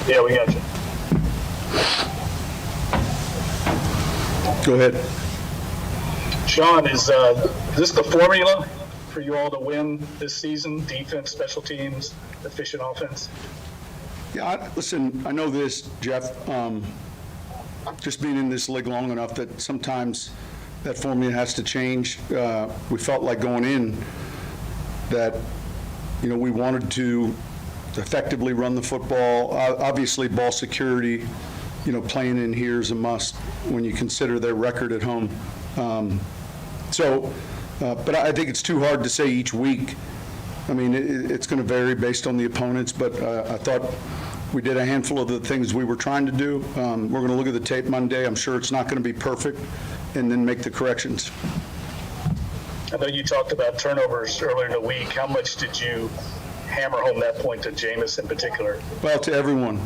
Yeah, we got you. Go ahead. Sean, is this the formula for you all to win this season? Defense, special teams, efficient offense? Yeah, listen, I know this, Jeff, just being in this league long enough that sometimes that formula has to change. We felt like going in that, we wanted to effectively run the football. Obviously, ball security, playing in here is a must when you consider their record at home. But I think it's too hard to say each week. I mean, it's going to vary based on the opponents, but I thought we did a handful of the things we were trying to do. We're going to look at the tape Monday. I'm sure it's not going to be perfect, and then make the corrections. I know you talked about turnovers earlier in the week. How much did you hammer home that point to Jameis in particular? Well, to everyone.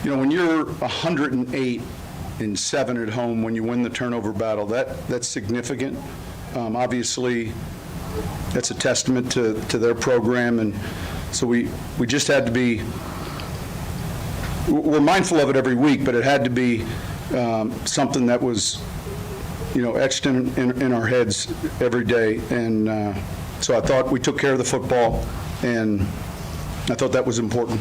When you're 108 and 7 at home, when you win the turnover battle, that's significant. Obviously, that's a testament to their program, and so we just had to be. We're mindful of it every week, but it had to be something that was, etched in our heads every day, and so I thought we took care of the football, and I thought that was important.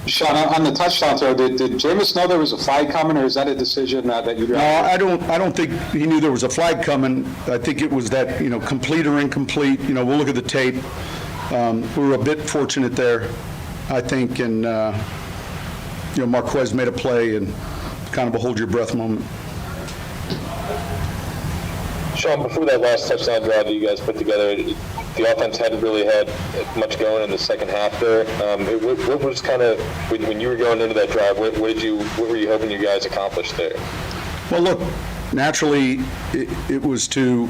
Sean, on the touchdown throw, did Jameis know there was a flag coming, or is that a decision that you? No, I don't think he knew there was a flag coming. I think it was that, complete or incomplete. We'll look at the tape. We were a bit fortunate there, I think, and Marquez made a play and kind of a hold your breath moment. Sean, before that last touchdown drive that you guys put together, the offense hadn't really had much going in the second half there. What was kind of, when you were going into that drive, what were you hoping you guys accomplished there? Well, look, naturally, it was to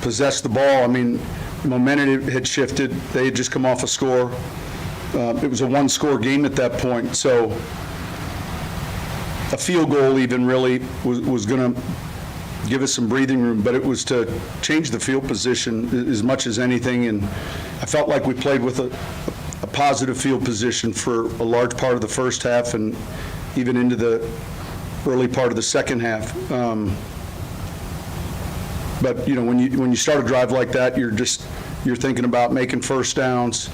possess the ball. I mean, momentum had shifted. They had just come off a score. It was a one-score game at that point, so a field goal even really was going to give us some breathing room, but it was to change the field position as much as anything, and I felt like we played with a positive field position for a large part of the first half and even into the early part of the second half. But when you start a drive like that, you're thinking about making first downs.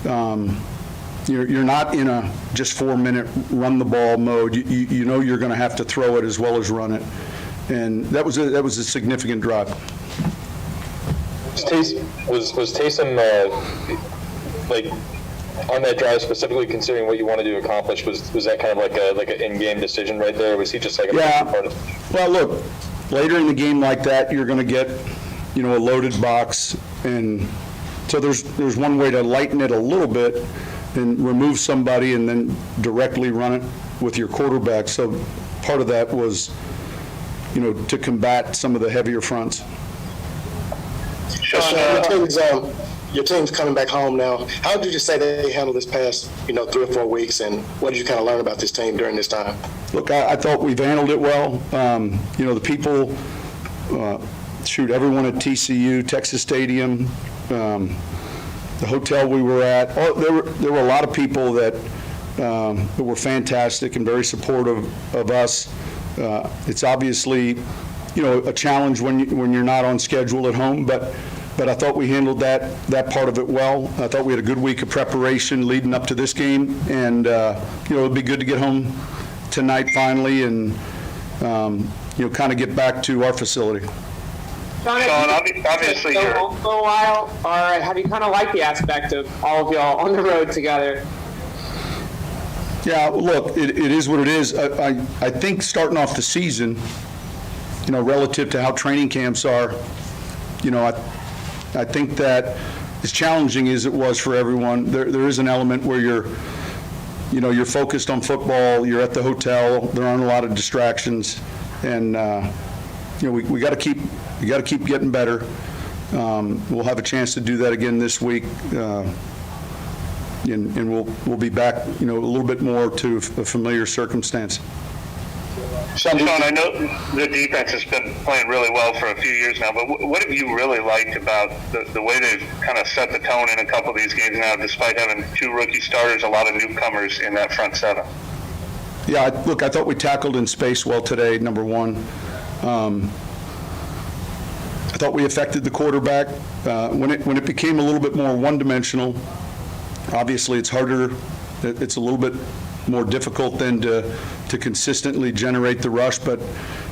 You're not in a just 4-minute run the ball mode. You know you're going to have to throw it as well as run it. And that was a significant drive. Was Taysom on that drive specifically, considering what you wanted to accomplish? Was that kind of like an in-game decision right there? Or was he just like a part of? Well, look, later in the game like that, you're going to get a loaded box, and so there's one way to lighten it a little bit and remove somebody and then directly run it with your quarterback. So part of that was to combat some of the heavier fronts. Sean, your team's coming back home now. How did you say they handled this past, 3 or 4 weeks, and what did you kind of learn about this team during this time? Look, I thought we've handled it well. The people, everyone at TCU, Texas Stadium, the hotel we were at, there were a lot of people that were fantastic and very supportive of us. It's obviously, a challenge when you're not on schedule at home, but I thought we handled that part of it well. I thought we had a good week of preparation leading up to this game, and it'd be good to get home tonight finally and kind of get back to our facility. Sean, obviously you're home for a while, or have you kind of liked the aspect of all of y'all on the road together? Yeah, look, it is what it is. I think starting off the season, relative to how training camps are, I think that as challenging as it was for everyone, there is an element where you're focused on football, you're at the hotel, there aren't a lot of distractions, and we got to keep getting better. We'll have a chance to do that again this week. And we'll be back, a little bit more to a familiar circumstance. Sean, I know the defense has been playing really well for a few years now, but what have you really liked about the way they've kind of set the tone in a couple of these games now, despite having 2 rookie starters, a lot of newcomers in that front 7? Yeah, look, I thought we tackled in space well today, number one. I thought we affected the quarterback. When it became a little bit more one-dimensional, obviously it's harder, it's a little bit more difficult than to consistently generate the rush, but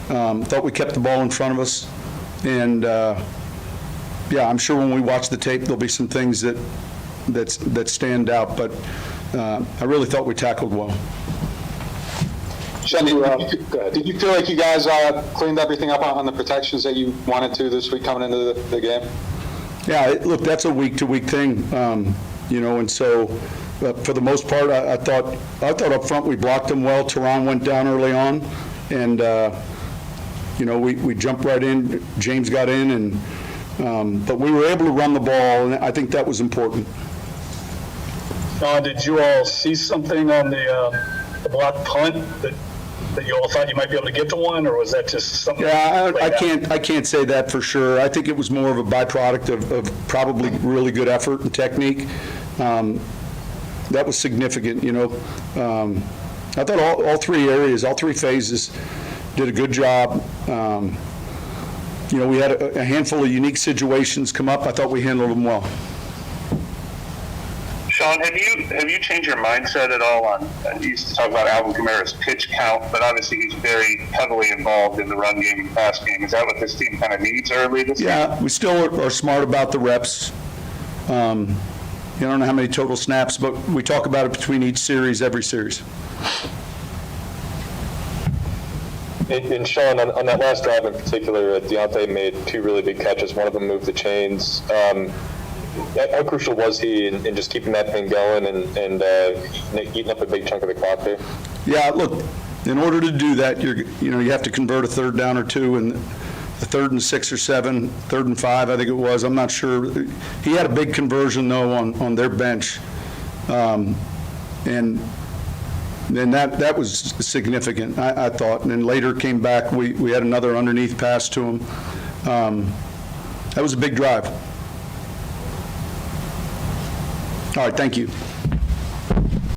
thought we kept the ball in front of us. And, yeah, I'm sure when we watch the tape, there'll be some things that stand out, but I really thought we tackled well. Sean, did you feel like you guys cleaned everything up on the protections that you wanted to this week coming into the game? Yeah, look, that's a week-to-week thing, and so for the most part, I thought up front we blocked them well. Tehran went down early on, and we jumped right in. James got in, and but we were able to run the ball, and I think that was important. Sean, did you all see something on the blocked punt that you all thought you might be able to get to one, or was that just something? Yeah, I can't say that for sure. I think it was more of a byproduct of probably really good effort and technique. That was significant, I thought all 3 areas, all 3 phases did a good job. We had a handful of unique situations come up. I thought we handled them well. Sean, have you changed your mindset at all on, you used to talk about Alvin Kamara's pitch count, but obviously he's very heavily involved in the run game and pass game. Is that what this team kind of needs early this season? Yeah, we still are smart about the reps. I don't know how many total snaps, but we talk about it between each series, every series. And Sean, on that last drive in particular, Deontay made 2 really big catches. One of them moved the chains. How crucial was he in just keeping that thing going and eating up a big chunk of the clock there? Yeah, look, in order to do that, you have to convert a 3rd down or 2, and the 3rd and 6 or 7, 3rd and 5, I think it was. I'm not sure. He had a big conversion though on their bench, and then that was significant, I thought. And then later came back. We had another underneath pass to him. That was a big drive. All right, thank you.